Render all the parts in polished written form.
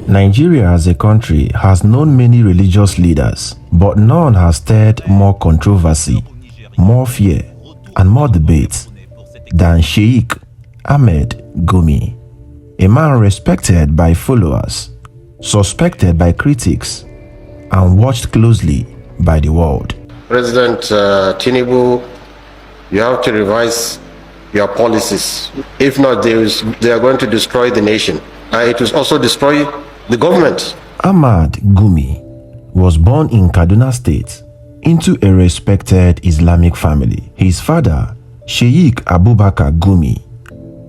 Nigeria as a country has known many religious leaders, but none has stirred more controversy, more fear, and more debate than Sheikh Ahmad Gumi, a man respected by followers, suspected by critics, and watched closely by the world. President Tinubu, you have to revise your policies. If not, they are going to destroy the nation. It will also destroy the government. Ahmad Gumi was born in Kaduna State into a respected Islamic family. His father, Sheikh Abubakar Gumi,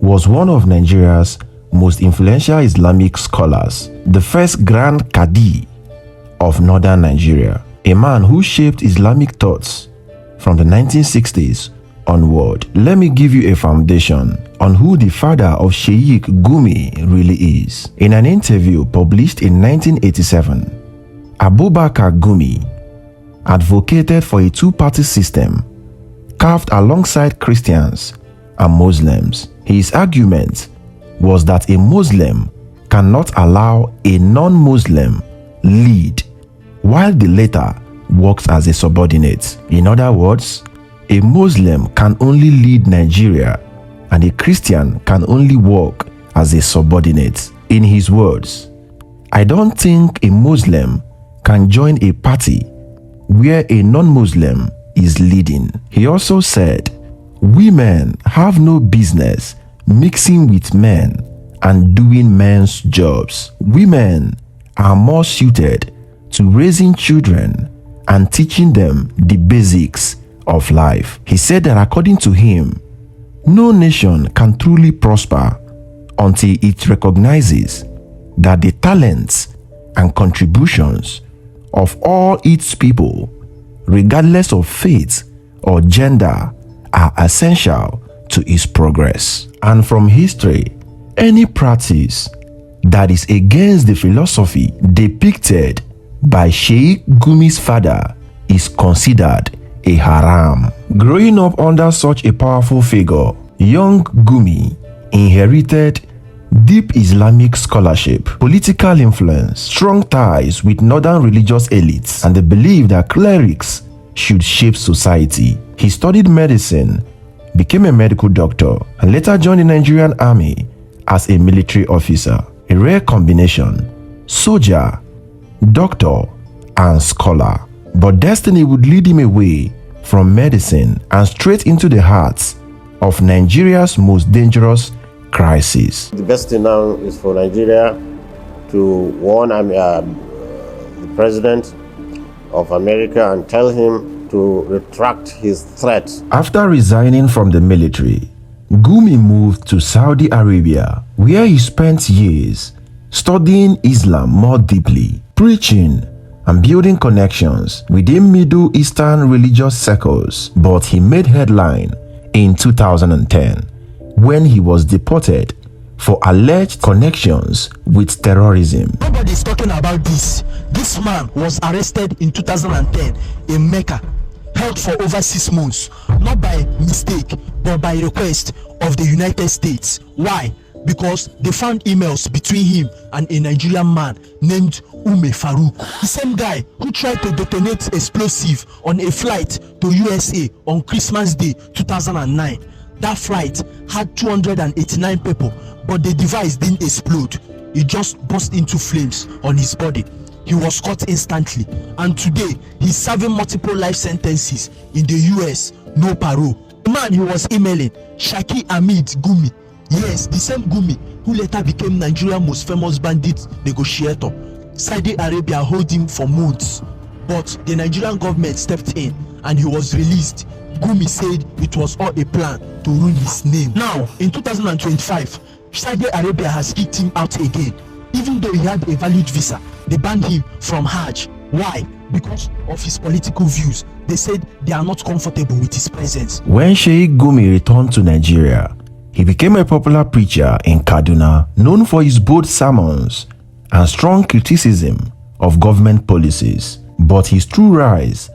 was one of Nigeria's most influential Islamic scholars, the first Grand Qadi of northern Nigeria, a man who shaped Islamic thoughts from the 1960s onward. Let me give you a foundation on who the father of Sheikh Gumi really is. In an interview published in 1987, Abubakar Gumi advocated for a two-party system carved alongside Christians and Muslims. His argument was that a Muslim cannot allow a non-Muslim lead, while the latter works as a subordinate. In other words, a Muslim can only lead Nigeria and a Christian can only work as a subordinate. In his words, I don't think a Muslim can join a party where a non-Muslim is leading. He also said, women have no business mixing with men and doing men's jobs. Women are more suited to raising children and teaching them the basics of life. He said that according to him, no nation can truly prosper until it recognizes that the talents and contributions of all its people, regardless of faith or gender, are essential to its progress. And from history, any practice that is against the philosophy depicted by Sheikh Gumi's father is considered a haram. Growing up under such a powerful figure, young Gumi inherited deep Islamic scholarship, political influence, strong ties with northern religious elites, and the belief that clerics should shape society. He studied medicine, became a medical doctor, and later joined the Nigerian army as a military officer. A rare combination: soldier, doctor, and scholar. But destiny would lead him away from medicine and straight into the heart of Nigeria's most dangerous crisis. The best thing now is for Nigeria to warn the president of America and tell him to retract his threat. After resigning from the military, Gumi moved to Saudi Arabia, where he spent years studying Islam more deeply, preaching and building connections within Middle Eastern religious circles. But he made headline in 2010 when he was deported for alleged connections with terrorism. Nobody's talking about this. This man was arrested in 2010 in Mecca, held for over 6 months, not by mistake, but by request of the United States. Why? Because they found emails between him and a Nigerian man named Farouk, the same guy who tried to detonate explosive on a flight to USA on Christmas Day 2009. That flight had 289 people, but the device didn't explode. It just burst into flames on his body. He was caught instantly, and today he's serving multiple life sentences in the US, no parole. The man he was emailing, Sheikh Ahmad Gumi, yes, the same Gumi who later became Nigeria's most famous bandit negotiator. Saudi Arabia held him for months, but the Nigerian government stepped in and he was released. Gumi said it was all a plan to ruin his name. Now, in 2025, Saudi Arabia has kicked him out again. Even though he had a valid visa, they banned him from Hajj. Why? Because of his political views. They said they are not comfortable with his presence. When Sheikh Gumi returned to Nigeria, he became a popular preacher in Kaduna, known for his bold sermons and strong criticism of government policies. But his true rise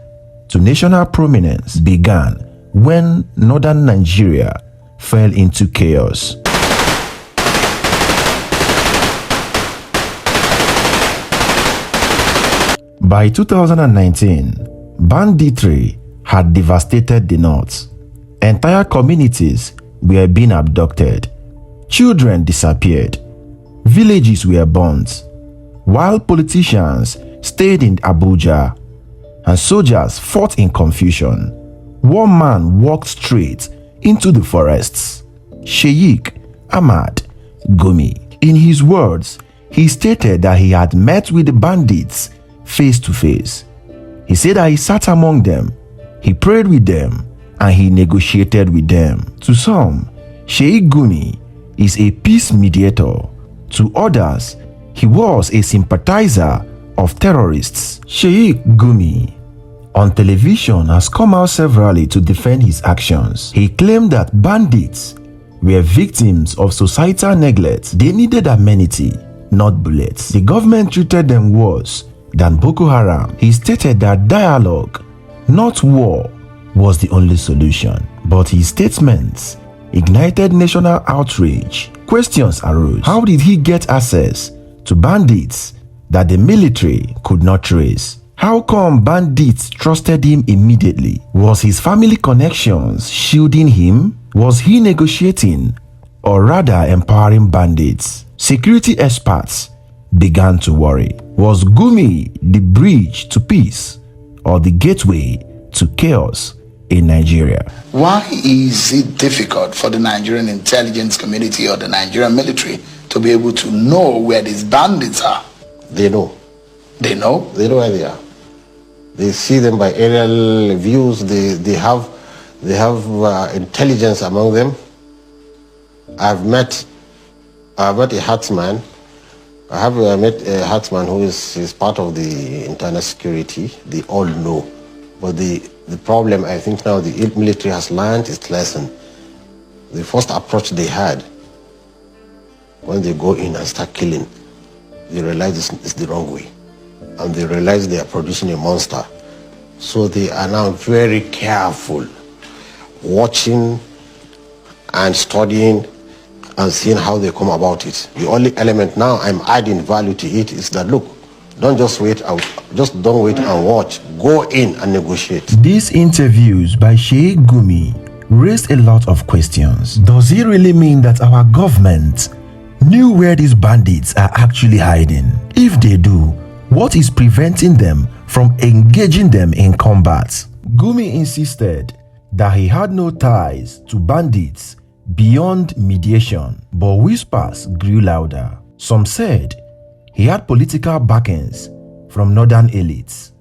to national prominence began when northern Nigeria fell into chaos. By 2019, banditry had devastated the north. Entire communities were being abducted. Children disappeared. Villages were burnt. While politicians stayed in Abuja and soldiers fought in confusion, one man walked straight into the forests. Sheikh Ahmad Gumi. In his words, he stated that he had met with the bandits face to face. He said that he sat among them, he prayed with them, and he negotiated with them. To some, Sheikh Gumi is a peace mediator. To others, he was a sympathizer of terrorists. Sheikh Gumi on television has come out severally to defend his actions. He claimed that bandits were victims of societal neglect. They needed amenity, not bullets. The government treated them worse than Boko Haram. He stated that dialogue, not war, was the only solution. But his statements ignited national outrage. Questions arose. How did he get access to bandits that the military could not trace? How come bandits trusted him immediately? Was his family connections shielding him? Was he negotiating or rather empowering bandits? Security experts began to worry. Was Gumi the bridge to peace or the gateway to chaos in Nigeria? Why is it difficult for the Nigerian intelligence community or the Nigerian military to be able to know where these bandits are? They know. They know? They know where they are. They see them by aerial views. They have intelligence among them. I've met a herdsman. I have met a herdsman who is part of the internal security. They all know. But the problem, I think now the military has learned its lesson. The first approach they had, when they go in and start killing, they realize it's the wrong way. And they realize they are producing a monster. So they are now very careful, watching and studying and seeing how they come about it. The only element now I'm adding value to it is that, look, don't just wait out, just don't wait and watch. Go in and negotiate. These interviews by Sheikh Gumi raised a lot of questions. Does it really mean that our government knew where these bandits are actually hiding? If they do, what is preventing them from engaging them in combat? Gumi insisted that he had no ties to bandits beyond mediation, but whispers grew louder. Some said he had political backings from northern elites.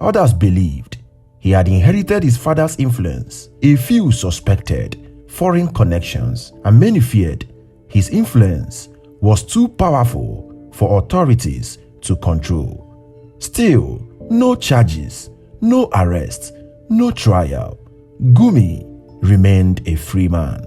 Others believed he had inherited his father's influence. A few suspected foreign connections, and many feared his influence was too powerful for authorities to control. Still, no charges, no arrests, no trial. Gumi remained a free man.